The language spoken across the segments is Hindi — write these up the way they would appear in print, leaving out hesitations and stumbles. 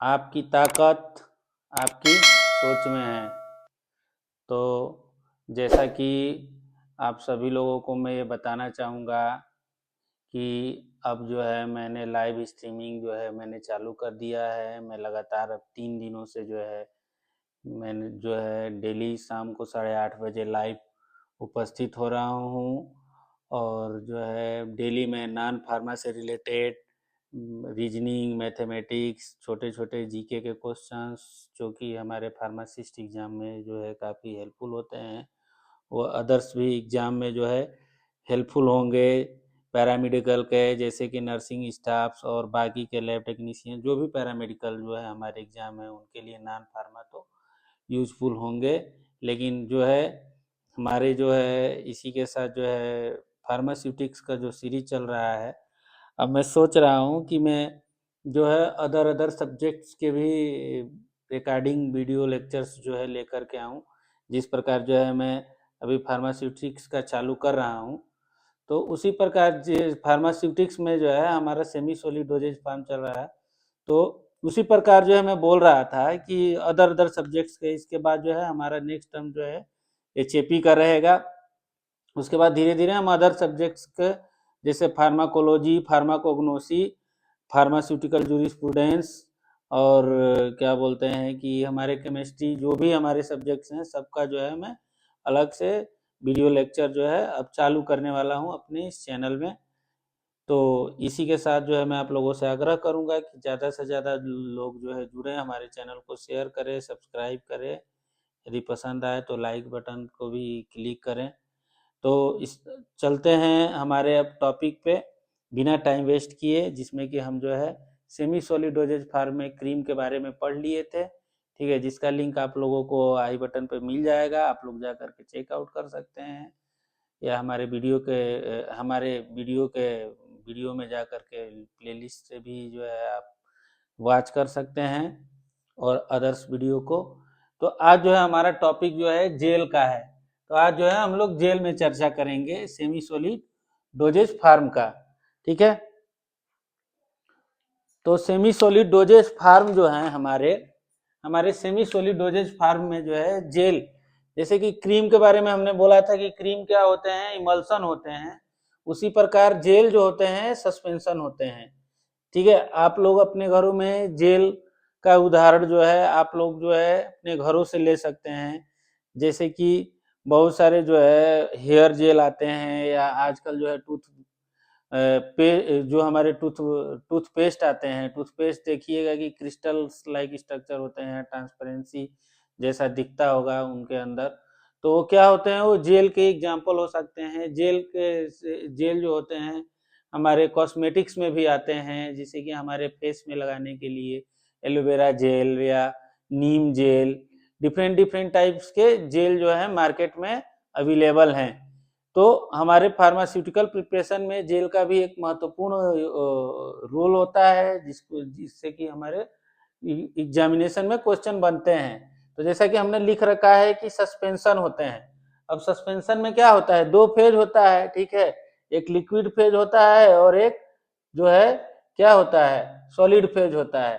आपकी ताकत आपकी सोच में है। तो जैसा कि आप सभी लोगों को मैं ये बताना चाहूँगा कि अब जो है मैंने लाइव स्ट्रीमिंग जो है मैंने चालू कर दिया है। मैं लगातार अब 3 दिनों से जो है मैंने जो है डेली शाम को 8:30 बजे लाइव उपस्थित हो रहा हूँ और जो है डेली मैं नॉन फार्मा से रिलेटेड रीजनिंग, मैथमेटिक्स, छोटे छोटे जीके के क्वेश्चंस जो कि हमारे फार्मासिस्ट एग्ज़ाम में जो है काफ़ी हेल्पफुल होते हैं, वो अदर्स भी एग्ज़ाम में जो है हेल्पफुल होंगे। पैरामेडिकल के जैसे कि नर्सिंग स्टाफ्स और बाकी के लैब टेक्नीशियन जो भी पैरामेडिकल जो है हमारे एग्ज़ाम है उनके लिए नॉन फार्मा तो यूज़फुल होंगे। लेकिन जो है हमारे जो है इसी के साथ जो है फार्मास्यूटिक्स का जो सीरीज चल रहा है, अब मैं सोच रहा हूँ कि मैं जो है अदर अदर सब्जेक्ट्स के भी रिकॉर्डिंग वीडियो लेक्चर्स जो है लेकर के आऊँ। जिस प्रकार जो है मैं अभी फार्मास्यूटिक्स का चालू कर रहा हूँ, तो उसी प्रकार फार्मास्यूटिक्स में जो है हमारा सेमी सॉलिड डोजेज फार्म चल रहा है, तो उसी प्रकार जो है मैं बोल रहा था कि अदर अदर सब्जेक्ट्स के इसके बाद जो है हमारा नेक्स्ट टर्म जो है एचएपी का रहेगा। उसके बाद धीरे धीरे हम अदर सब्जेक्ट्स के जैसे फार्माकोलॉजी, फार्माकोग्नोसी, फार्मास्यूटिकल जूरिस्प्रूडेंस और क्या बोलते हैं कि हमारे केमिस्ट्री जो भी हमारे सब्जेक्ट्स हैं सबका जो है मैं अलग से वीडियो लेक्चर जो है अब चालू करने वाला हूँ अपने इस चैनल में। तो इसी के साथ जो है मैं आप लोगों से आग्रह करूंगा कि ज़्यादा से ज़्यादा लोग जो है जुड़े, हमारे चैनल को शेयर करें, सब्सक्राइब करें, यदि पसंद आए तो लाइक बटन को भी क्लिक करें। तो इस चलते हैं हमारे अब टॉपिक पे बिना टाइम वेस्ट किए, जिसमें कि हम जो है सेमी सॉलिड डोजेज फार्म में क्रीम के बारे में पढ़ लिए थे, ठीक है, जिसका लिंक आप लोगों को आई बटन पे मिल जाएगा, आप लोग जा करके चेकआउट कर सकते हैं या हमारे वीडियो में जा करके प्लेलिस्ट से भी जो है आप वॉच कर सकते हैं और अदर्स वीडियो को। तो आज जो है हमारा टॉपिक जो है जेल का है, तो आज जो है हम लोग जेल में चर्चा करेंगे सेमी सॉलिड डोजेज फार्म का, ठीक है। तो सेमी सॉलिड डोजेज फार्म जो है हमारे सेमी सॉलिड डोजेज फार्म में जो है जेल, जैसे कि क्रीम के बारे में हमने बोला था कि क्रीम क्या होते हैं, इमल्सन होते हैं, उसी प्रकार जेल जो होते हैं सस्पेंशन होते हैं, ठीक है। आप लोग अपने घरों में जेल का उदाहरण जो है आप लोग जो है अपने घरों से ले सकते हैं, जैसे कि बहुत सारे जो है हेयर जेल आते हैं या आजकल जो है जो हमारे टूथपेस्ट आते हैं, टूथपेस्ट देखिएगा कि क्रिस्टल लाइक स्ट्रक्चर होते हैं, ट्रांसपेरेंसी जैसा दिखता होगा उनके अंदर, तो वो क्या होते हैं, वो जेल के एग्जाम्पल हो सकते हैं। जेल जो होते हैं हमारे कॉस्मेटिक्स में भी आते हैं, जैसे कि हमारे फेस में लगाने के लिए एलोवेरा जेल या नीम जेल, डिफरेंट डिफरेंट टाइप्स के जेल जो है मार्केट में अवेलेबल हैं। तो हमारे फार्मास्यूटिकल प्रिपरेशन में जेल का भी एक महत्वपूर्ण रोल होता है, जिससे कि हमारे एग्जामिनेशन में क्वेश्चन बनते हैं। तो जैसा कि हमने लिख रखा है कि सस्पेंशन होते हैं। अब सस्पेंशन में क्या होता है, 2 फेज होता है, ठीक है, एक लिक्विड फेज होता है और एक जो है क्या होता है, सॉलिड फेज होता है,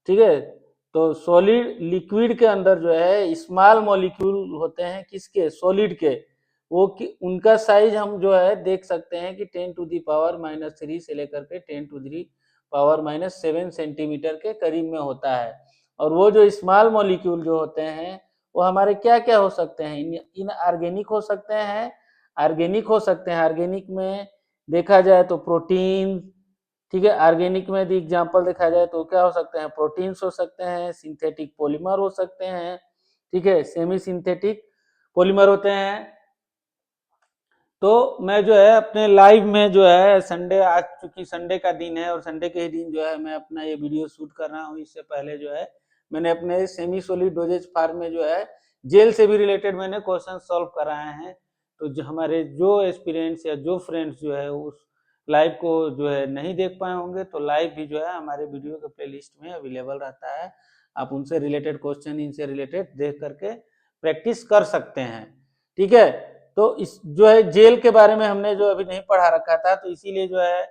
ठीक है। तो सॉलिड लिक्विड के अंदर जो है स्मॉल मॉलिक्यूल होते हैं, किसके, सॉलिड के, वो उनका साइज हम जो है देख सकते हैं कि 10⁻³ से लेकर के 10⁻⁻7 सेंटीमीटर के करीब में होता है। और वो जो स्मॉल मॉलिक्यूल जो होते हैं वो हमारे क्या क्या हो सकते हैं, इनऑर्गेनिक हो सकते हैं, ऑर्गेनिक हो सकते हैं। ऑर्गेनिक में देखा जाए तो प्रोटीन, ठीक है, ऑर्गेनिक में यदि एग्जाम्पल देखा जाए तो क्या हो सकते हैं, प्रोटीन्स हो सकते हैं, सिंथेटिक पॉलीमर हो सकते हैं, ठीक है, सेमी सिंथेटिक पॉलीमर होते हैं। तो मैं जो है अपने लाइव में जो है संडे, आज चूंकि संडे का दिन है और संडे के ही दिन जो है मैं अपना ये वीडियो शूट कर रहा हूँ, इससे पहले जो है मैंने अपने सेमी सॉलिड डोजेज फार्म में जो है जेल से भी रिलेटेड मैंने क्वेश्चन सॉल्व कराए हैं। तो जो हमारे जो एस्पिरेंट्स या जो फ्रेंड्स जो है उस लाइव को जो है नहीं देख पाए होंगे, तो लाइव भी जो है हमारे वीडियो के प्लेलिस्ट में अवेलेबल रहता है, आप उनसे रिलेटेड क्वेश्चन इनसे रिलेटेड देख करके प्रैक्टिस कर सकते हैं, ठीक है। तो इस जो है जेल के बारे में हमने जो अभी नहीं पढ़ा रखा था, तो इसीलिए जो है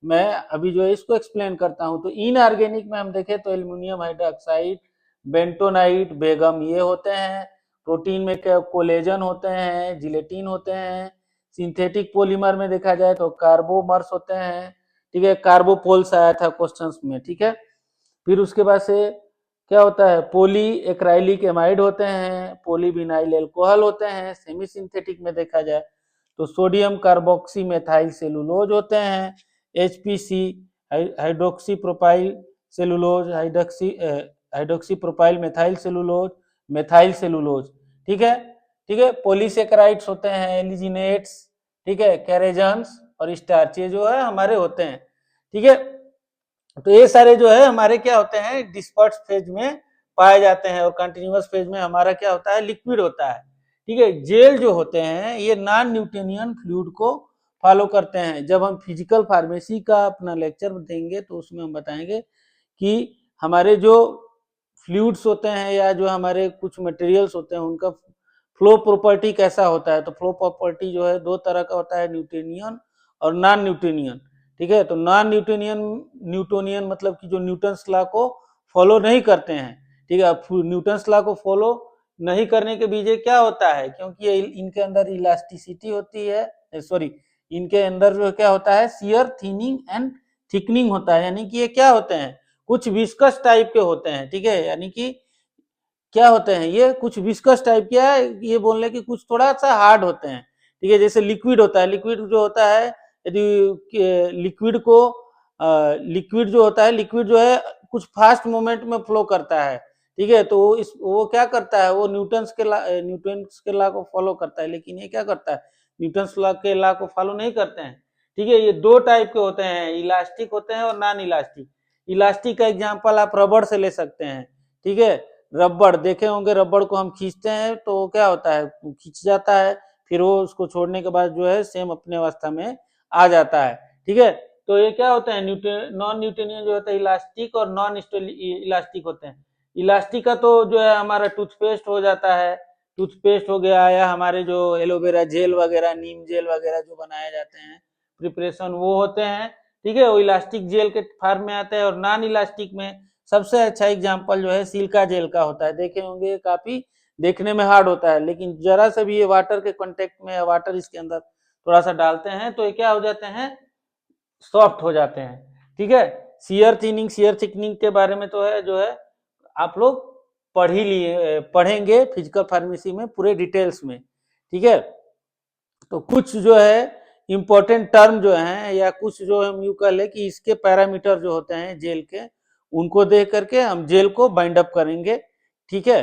मैं अभी जो है इसको एक्सप्लेन करता हूं। तो इनऑर्गेनिक में हम देखें तो एल्यूमिनियम हाइड्रोक्साइड, बेंटोनाइट, बेगम ये होते हैं। प्रोटीन में कोलेजन होते हैं, जिलेटिन होते हैं। सिंथेटिक पॉलीमर में देखा जाए तो कार्बोमर्स होते हैं, ठीक है, कार्बोपोल्स आया था क्वेश्चंस में, ठीक है। फिर उसके बाद से क्या होता है, पॉली एक्राइलिक एमाइड होते हैं, पॉलीविनाइल एल्कोहल होते हैं। सेमी सिंथेटिक में देखा जाए तो सोडियम कार्बोक्सी मेथाइल सेलुलोज होते हैं, HPC hydroxy propyl cellulose, hydroxy propyl methyl cellulose, methyl cellulose, ठीक है। ठीक है, पॉलीसेकेराइड्स होते हैं, एलिजिनेट्स, ठीक है, कैरेजन्स और स्टार्च, ये जो है हमारे होते हैं, ठीक है। तो ये सारे जो है हमारे क्या होते हैं, डिस्पर्स फेज में पाए जाते हैं, और कंटिन्यूअस फेज में हमारा क्या होता है, लिक्विड होता है, ठीक है। जेल जो होते हैं ये नॉन न्यूटोनियन फ्लूइड को फॉलो करते हैं। जब हम फिजिकल फार्मेसी का अपना लेक्चर देंगे तो उसमें हम बताएंगे कि हमारे जो फ्लूइड्स होते हैं या जो हमारे कुछ मटेरियल्स होते हैं उनका फ्लो प्रॉपर्टी कैसा होता है। तो फ्लो प्रॉपर्टी जो है दो तरह का होता है, न्यूटोनियन और नॉन न्यूटोनियन, ठीक है। तो नॉन न्यूटोनियन मतलब कि जो न्यूटन्स लॉ को फॉलो नहीं करते हैं, ठीक है। न्यूटन्स लॉ को फॉलो नहीं करने के बीजे क्या होता है, क्योंकि इनके अंदर इलास्टिसिटी होती है, सॉरी, इनके अंदर जो क्या होता है, शियर, थिनिंग एंड थिकनिंग होता है, यानी कि ये क्या होते हैं, कुछ विस्कस टाइप के होते हैं, ठीक है। यानी कि क्या होते हैं, ये कुछ विस्कस टाइप के है, ये बोलने की कुछ थोड़ा सा हार्ड होते हैं, ठीक है। जैसे लिक्विड होता है, लिक्विड जो होता है, यदि लिक्विड को लिक्विड जो होता है, लिक्विड जो है कुछ फास्ट मोमेंट में फ्लो करता है, ठीक है। तो वो क्या करता है, वो न्यूटन्स के लॉ को फॉलो करता है, लेकिन ये क्या करता है, न्यूटन्स लॉ के लॉ को फॉलो नहीं करते हैं, ठीक है। ये दो टाइप के होते हैं, इलास्टिक होते हैं और नॉन इलास्टिक। इलास्टिक का एग्जाम्पल आप रबड़ से ले सकते हैं, ठीक है। रबड़ देखे होंगे, रबड़ को हम खींचते हैं तो क्या होता है, खींच जाता है, फिर वो उसको छोड़ने के बाद जो है सेम अपने अवस्था में आ जाता है, ठीक है। तो ये क्या होता है, नॉन न्यूटोनियन जो होता है इलास्टिक और नॉन इलास्टिक होते हैं। इलास्टिक का तो जो है हमारा टूथपेस्ट हो जाता है, टूथपेस्ट हो गया, या हमारे जो एलोवेरा जेल वगैरह, नीम जेल वगैरह जो बनाए जाते हैं प्रिपरेशन, वो होते हैं, ठीक है, वो इलास्टिक जेल के फॉर्म में आते हैं। और नॉन इलास्टिक में सबसे अच्छा एग्जाम्पल जो है सिल्का जेल का होता है। देखे होंगे काफी देखने में हार्ड होता है, लेकिन जरा से भी ये वाटर के कांटेक्ट में या वाटर इसके अंदर थोड़ा सा डालते हैं तो ये क्या हो जाते हैं, सॉफ्ट हो जाते हैं, ठीक है। शियर थिनिंग, शियर थिकनिंग के बारे में तो है जो है आप लोग पढ़ ही लिए, पढ़ेंगे फिजिकल फार्मेसी में पूरे डिटेल्स में, ठीक है। तो कुछ जो है इंपॉर्टेंट टर्म जो है, या कुछ जो हम यू कह ले कि इसके पैरामीटर जो होते हैं जेल के, उनको देख करके हम जेल को बाइंड अप करेंगे, ठीक है।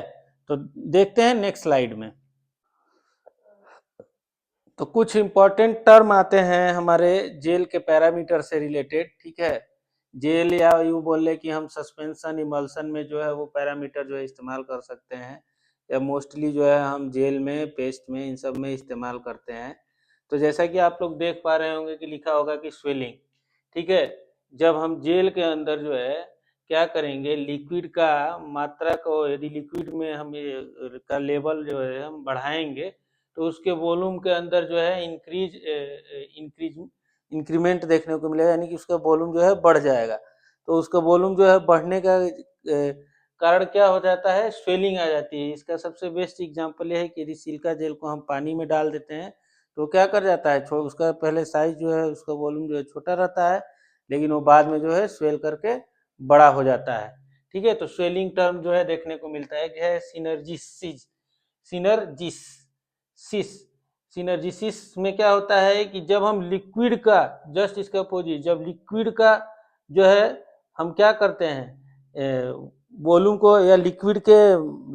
तो देखते हैं नेक्स्ट स्लाइड में। तो कुछ इंपॉर्टेंट टर्म आते हैं हमारे जेल के पैरामीटर से रिलेटेड, ठीक है। जेल या यूं बोल ले कि हम सस्पेंशन इमल्सन में जो है वो पैरामीटर जो है इस्तेमाल कर सकते हैं, या मोस्टली जो है हम जेल में, पेस्ट में, इन सब में इस्तेमाल करते हैं। तो जैसा कि आप लोग देख पा रहे होंगे कि लिखा होगा कि स्वेलिंग, ठीक है। जब हम जेल के अंदर जो है क्या करेंगे, लिक्विड का मात्रा को, यदि लिक्विड में हम का लेवल जो है हम बढ़ाएंगे तो उसके वॉल्यूम के अंदर जो है इंक्रीमेंट देखने को मिलेगा, यानी कि उसका वॉल्यूम जो है बढ़ जाएगा। तो उसका वॉल्यूम जो है बढ़ने का कारण क्या हो जाता है, स्वेलिंग आ जाती है। इसका सबसे बेस्ट एग्जांपल ये है कि यदि सिलिका जेल को हम पानी में डाल देते हैं तो क्या कर जाता है, उसका पहले साइज जो है, उसका वॉल्यूम जो है छोटा रहता है, लेकिन वो बाद में जो है स्वेल करके बड़ा हो जाता है, ठीक है। तो स्वेलिंग टर्म जो है देखने को मिलता है कि है सिनर्जिसिस। सिनर्जिसिस सिनर्जिसिस में क्या होता है कि जब हम लिक्विड का, जस्ट इसका अपोजिट, जब लिक्विड का जो है हम क्या करते हैं, वॉल्यूम को या लिक्विड के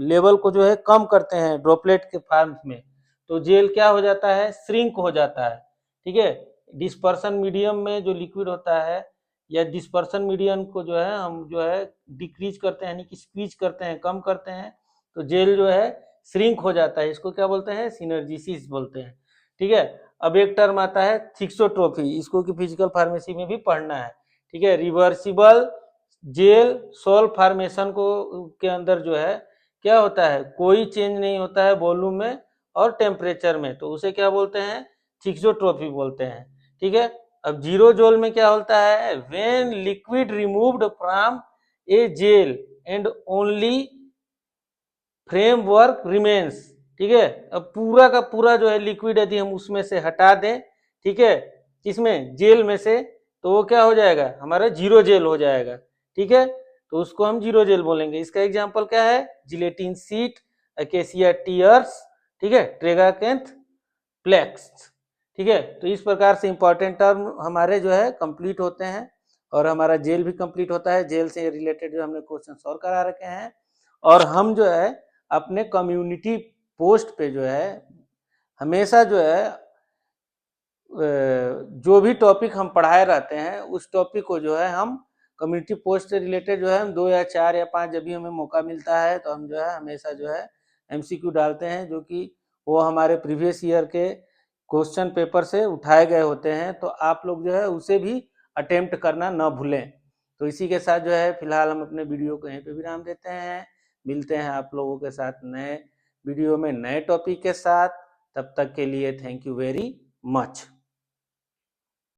लेवल को जो है कम करते हैं ड्रॉपलेट के फॉर्म में, तो जेल क्या हो जाता है, श्रिंक हो जाता है, ठीक है। डिस्पर्सन मीडियम में जो लिक्विड होता है, या डिस्पर्सन मीडियम को जो है हम जो है डिक्रीज करते हैं, यानी कि स्क्वीज करते हैं, कम करते हैं, तो जेल जो है श्रिंक हो जाता है। इसको क्या बोलते हैं, सिनर्जिसिस बोलते हैं, ठीक है। अब एक टर्म आता है थिक्सोट्रोफी, इसको कि फिजिकल फार्मेसी में भी पढ़ना है, ठीक है। रिवर्सिबल जेल सोल फॉर्मेशन को के अंदर जो है क्या होता है, कोई चेंज नहीं होता है वॉल्यूम में और टेम्परेचर में, तो उसे क्या बोलते हैं, थिक्सोट्रोफी बोलते हैं, ठीक है। अब जीरो जोल में क्या होता है, when liquid removed from a gel and only framework remains, ठीक है। अब पूरा का पूरा जो है लिक्विड यदि हम उसमें से हटा दें, ठीक है, इसमें जेल में से, तो वो क्या हो जाएगा, हमारा जीरो जेल हो जाएगा, ठीक है। तो उसको हम जीरो जेल बोलेंगे। इसका एग्जांपल क्या है, जिलेटिन सीट, अकेसिया टीयर्स, ठीक है, ट्रेगाकेंथ प्लेक्स, ठीक है। तो इस प्रकार से इंपॉर्टेंट टर्म हमारे जो है कंप्लीट होते हैं और हमारा जेल भी कंप्लीट होता है। जेल से रिलेटेड जो हमने क्वेश्चन सॉल्व करा रखे हैं और हम जो है अपने कम्युनिटी पोस्ट पे जो है हमेशा जो है जो भी टॉपिक हम पढ़ाए रहते हैं उस टॉपिक को जो है हम कम्युनिटी पोस्ट से रिलेटेड जो है हम 2 या 4 या 5 जब भी हमें मौका मिलता है तो हम जो है हमेशा जो है एमसीक्यू डालते हैं, जो कि वो हमारे प्रीवियस ईयर के क्वेश्चन पेपर से उठाए गए होते हैं। तो आप लोग जो है उसे भी अटेम्प्ट करना न भूलें। तो इसी के साथ जो है फिलहाल हम अपने वीडियो को यहीं पे विराम देते हैं। मिलते हैं आप लोगों के साथ नए वीडियो में नए टॉपिक के साथ। तब तक के लिए थैंक यू वेरी मच।